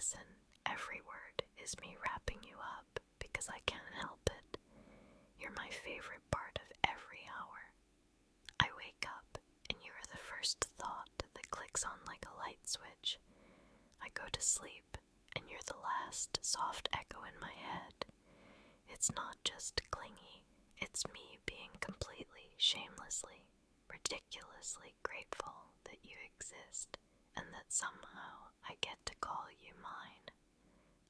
listen, every word is me wrapping you up because I can't help it. You're my favorite part of every hour. I wake up and you are the first thought that clicks on like a light switch. I go to sleep and you're the last soft echo in my head. It's not just clingy, it's me being completely, shamelessly, ridiculously grateful that you exist and that somehow I get to call you mine.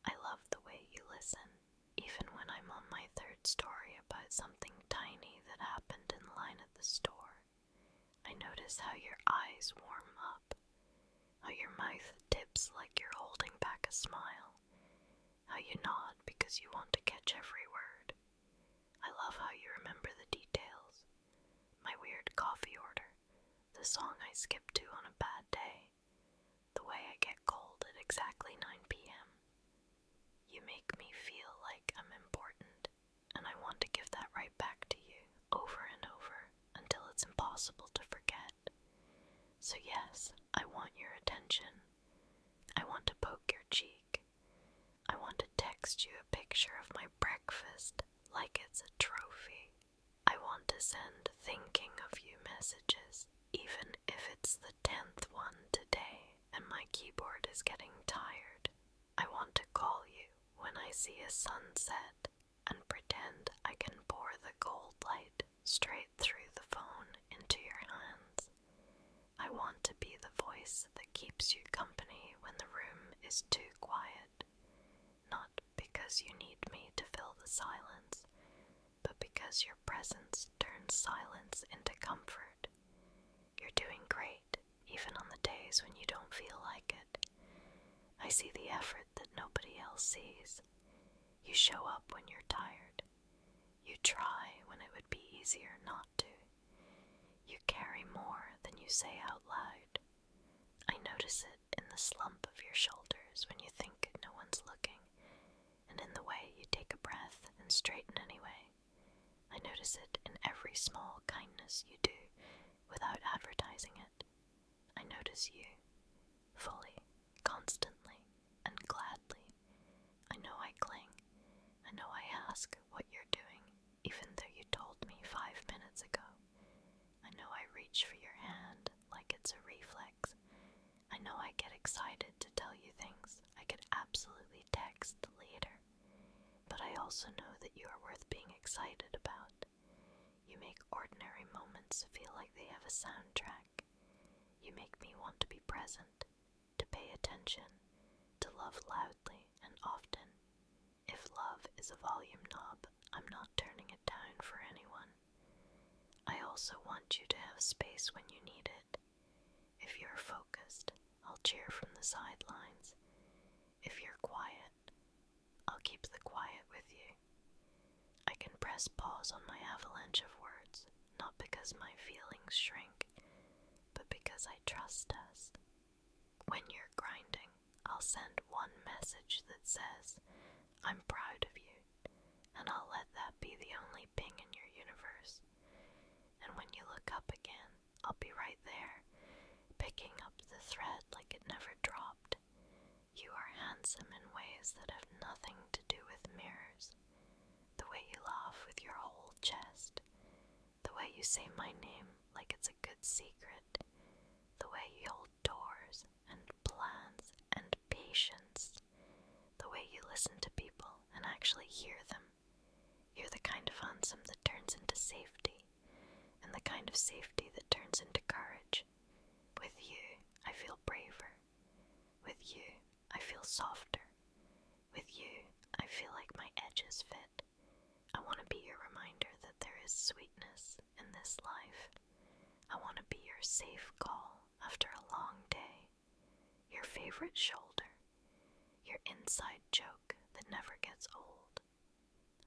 I love the way you listen, even when I'm on my third story about something tiny that happened in line at the store. I notice how your eyes warm up, how your mouth tips like you're holding back a smile, how you nod because you want to catch every word. I love how you remember the details, my weird coffee order, the song I skip to on a bad day, the way I get cold at exactly 9 p.m. You make me feel like I'm important, and I want to give that right back to you over and over until it's impossible to forget. So yes, I want your attention. I want to poke your cheek. I want to text you a picture of my breakfast like it's a trophy. I want to send thinking of you messages, even if it's the 10th one today and my keyboard is getting tired. I want to call you when I see a sunset and pretend I can pour the gold light straight through the phone into your hands. I want to be the voice that keeps you company when the room is too quiet, not because you need me to fill the silence, but because your presence turns silence into comfort. You're doing great, even on the days when you don't feel like it. I see the effort that nobody else sees. You show up when you're tired. You try when it would be easier not to. You carry more than you say out loud. I notice it in the slump of your shoulders when you think no one's looking, and in the way you take a breath and straighten anyway. I notice it in every small kindness you do without advertising it. I notice you, fully, constantly, and gladly. I know I cling. I know I ask what you're doing, even though you told me 5 minutes ago. I know I reach for your hand like it's a reflex. I know I get excited to tell you things I could absolutely text later. But I also know that you are worth being excited about. You make ordinary moments feel like they have a soundtrack. You make me want to be present, to pay attention, to love loudly and often. If love is a volume knob, I'm not turning it down for anyone. I also want you to have space when you need it. If you're focused, I'll cheer from the sidelines. If you're quiet, I'll keep the quiet with you. I can press pause on my avalanche of words, not because my feelings shrink, but because I trust us. When you're grinding, I'll send one message that says, I'm proud of you, and I'll let that be the only ping in your universe. And when you look up again, I'll be right there, picking up the thread like it never dropped. You are handsome in ways that have nothing to do with mirrors. The way you laugh with your whole chest. The way you say my name like it's a good secret. The way you hold doors and plans and patience. The way you listen to people and actually hear them. You're the kind of handsome that turns into safety, and the kind of safety that turns into courage. With you, I feel braver. With you, I feel softer. With you, I feel like my edges fit. I want to be your reminder that there is sweetness in this life. I want to be your safe call after a long day. Your favorite shoulder. Your inside joke that never gets old.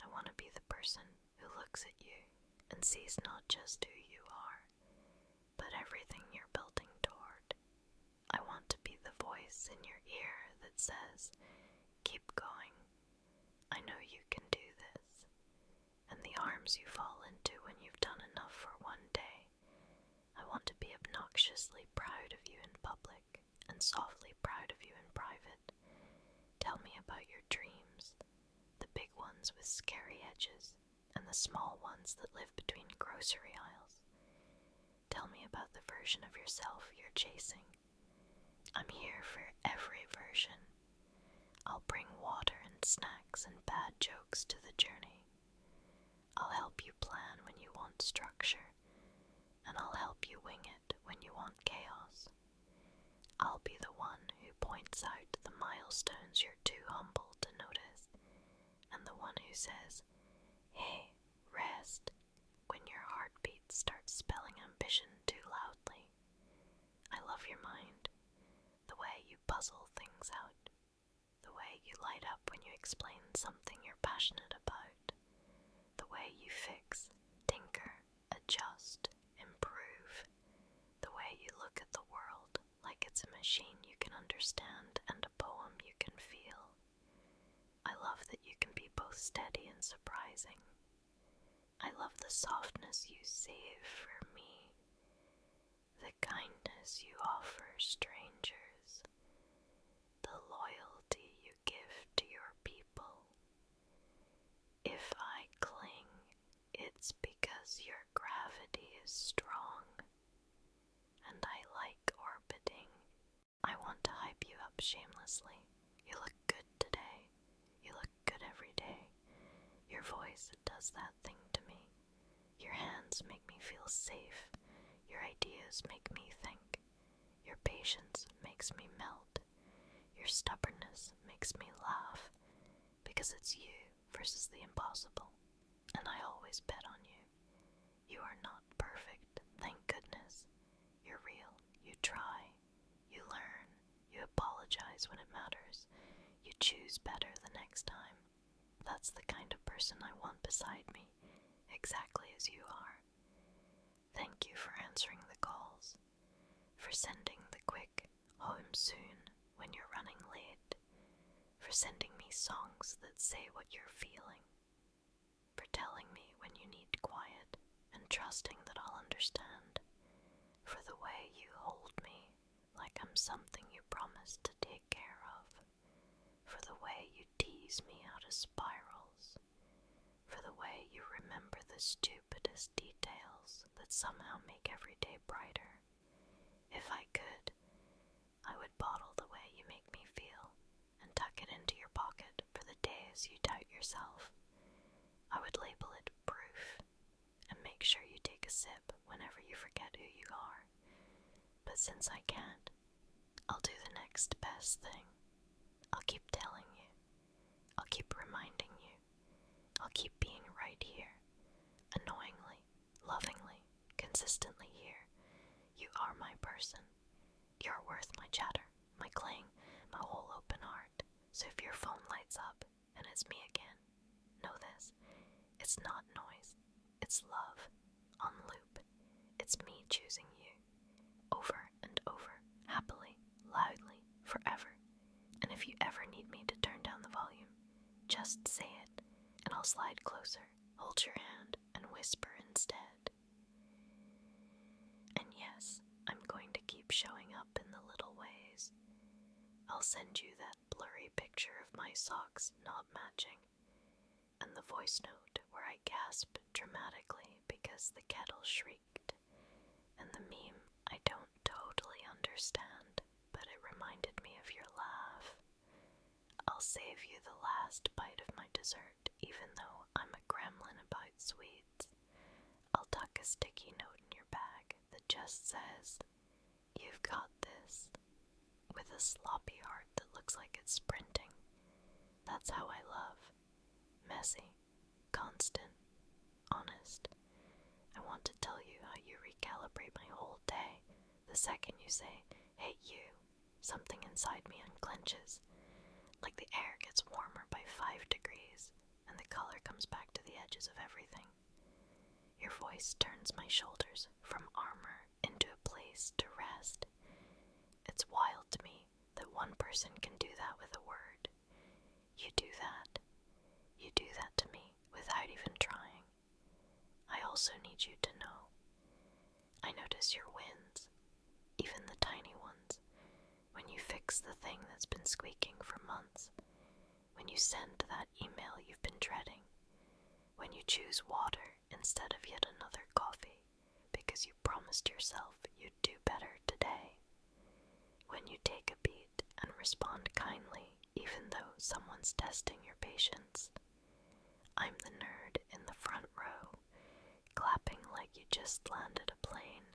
I want to be the person who looks at you and sees not just who you are, but everything you're building toward. I want to be the voice in your ear that says, keep going. I know you can do this. And the arms you fall into when you've done enough for one day. I want to be obnoxiously proud of you in public and softly proud of you in private. ones with scary edges and the small ones that live between grocery aisles. Tell me about the version of yourself you're chasing. I'm here for every version. I'll bring water and snacks and bad jokes to the journey. I'll help you plan when you want structure, and I'll help you wing it when you want chaos. I'll be the one who points out the milestones you're too humble to notice, and the one who says, "Hey, rest," when your heartbeat starts spelling ambition too loudly. I love your mind, the way you puzzle things out, the way you light up when you explain something you're passionate about, the way you fix, tinker, adjust, improve, the way you look at the world like it's a machine you can understand and a poem you can feel. I love that you can be both steady and surprising. I love the softness you save for me, the kindness you offer strangers, the loyalty you give to your people. If I cling, it's because your gravity is strong, and I like orbiting. I want to hype you up shamelessly. You look good today. You look good every day. Your voice does that thing to me. Your hands make me feel safe. Your ideas make me think. Your patience makes me melt. Your stubbornness makes me laugh, because it's you versus the impossible, and I always bet on you. You are not perfect, thank goodness. You're real. You try. You learn. You apologize when it matters. You choose better the next time. That's the kind of person I want beside me, exactly as you are. Thank you for answering the calls, for sending the quick home soon when you're running late, for sending me songs that say what you're feeling, for telling me when you need quiet and trusting that I'll understand, for the way you hold me like I'm something you promised to take care of, for the way you tease me out of spirals, for the way you remember the stupidest details that somehow make every day brighter. If I could, I would bottle the way you make me feel and tuck it into your pocket for the days you doubt yourself. I would label it proof and make sure you take a sip whenever you forget who you are. But since I can't, I'll do the next best thing. I'll keep telling you. I'll keep reminding you. I'll keep being right here. Annoyingly, lovingly, consistently here. You are my person. You're worth my chatter, my cling, my whole open heart. So if your phone lights up and it's me again, know this. It's not noise. It's love. On loop. It's me choosing you. Over and over. Happily. Loudly. Forever. And if you ever need me to turn down the volume, just say it, and I'll slide closer, hold your hand, and whisper instead. And yes, I'm going to keep showing up in the little ways. I'll send you that blurry picture of my socks not matching, and the voice note where I gasp dramatically because the kettle shrieked, and the meme I don't totally understand, but it reminded me of your laugh. I'll save you the last bite of my dessert, even though I'm a gremlin about sweets. I'll tuck a sticky note in your bag that just says, "You've got this," with a sloppy heart that looks like it's sprinting. That's how I love. Messy, constant, honest. I want to tell you how you recalibrate my whole day. The second you say, "Hey you," something inside me unclenches. Like the air gets warmer by 5 degrees, and the color comes back to the edges of everything. Your voice turns my shoulders from armor into a place to rest. It's wild to me that one person can do that with a word. You do that. You do that to me without even trying. I also need you to know. I notice your wins, even the tiny ones. When you fix the thing that's been squeaking for months, when you send that email you've been dreading, when you choose water instead of yet another coffee because you promised yourself you'd do better today, when you take a beat and respond kindly even though someone's testing your patience. I'm the nerd in the front row, clapping like you just landed a plane.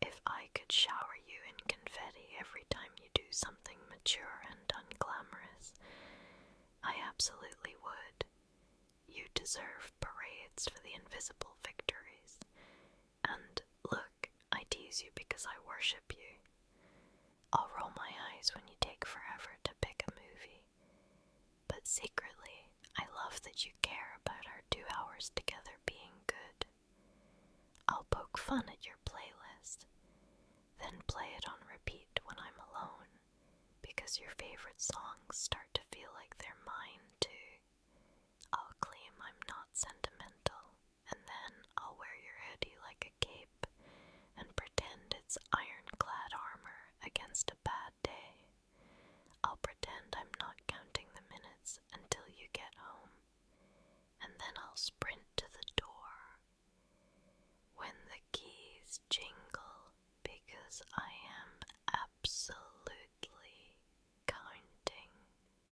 If I could shower you in confetti every time you do something mature and unglamorous, I absolutely would. You deserve parades for the invisible victories. And look, I tease you because I worship you. I'll roll my eyes when you take forever to pick a movie. But secretly, I love that you care about our 2 hours together being good. I'll poke fun at your playlist, then play it on repeat when I'm alone, because your favorite songs start to feel like they're mine too. I'll claim I'm not sentimental, and then I'll wear your hoodie like a cape and pretend it's ironclad armor against a bad day. I'll pretend I'm not counting the minutes until you get home, and then I'll spray